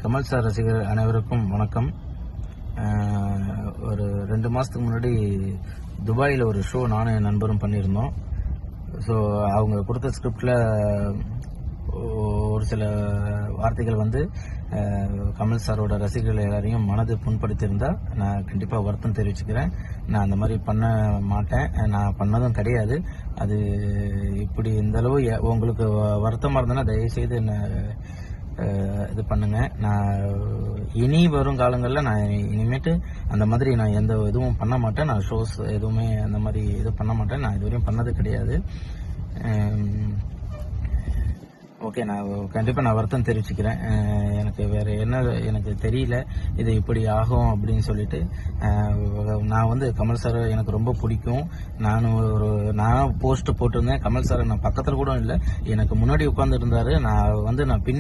Kamal sir ரசிகர் அனைவருக்கும் வணக்கம். ஒரு 2 மாதத்துக்கு முன்னாடி துபாயில் ஒரு ஷோ நானும் என் நண்பரும் பண்ணியிருந்தோம். ஸோ அவங்க கொடுத்த ஸ்கிரிப்டில் ஒரு சில வார்த்தைகள் கமல் சாரோட ரசிகர்கள் எல்லாரையும் மனது புண்படுத்தியிருந்தால் நான் கண்டிப்பாக வருத்தம் தெரிவிச்சுக்கிறேன். நான் அந்த மாதிரி பண்ண மாட்டேன், நான் பண்ணதும் கிடையாது. அது இப்படி இந்தளவு உங்களுக்கு வருத்தமாக இருந்தேன்னா தயவுசெய்து என்ன இது பண்ணுங்க. நான் இனி வரும் காலங்களில் நான் இனிமேட்டு அந்த மாதிரி நான் எந்த இதுவும் பண்ண மாட்டேன். நான் ஷோஸ் எதுவுமே அந்த மாதிரி இது பண்ண மாட்டேன். நான் இதுவரையும் பண்ணது கிடையாது. ஓகே, நான் கண்டிப்பாக நான் வருத்தம் தெரிவிச்சுக்கிறேன். எனக்கு வேறு என்ன எனக்கு தெரியல இது இப்படி ஆகும் அப்படின்னு சொல்லிட்டு. நான் கமல் சார் எனக்கு ரொம்ப பிடிக்கும். நான் போஸ்ட் போட்டிருந்தேன். கமல் சார் நான் பக்கத்தில் கூட இல்லை, எனக்கு முன்னாடி உட்கார்ந்து இருந்தார். நான் பின்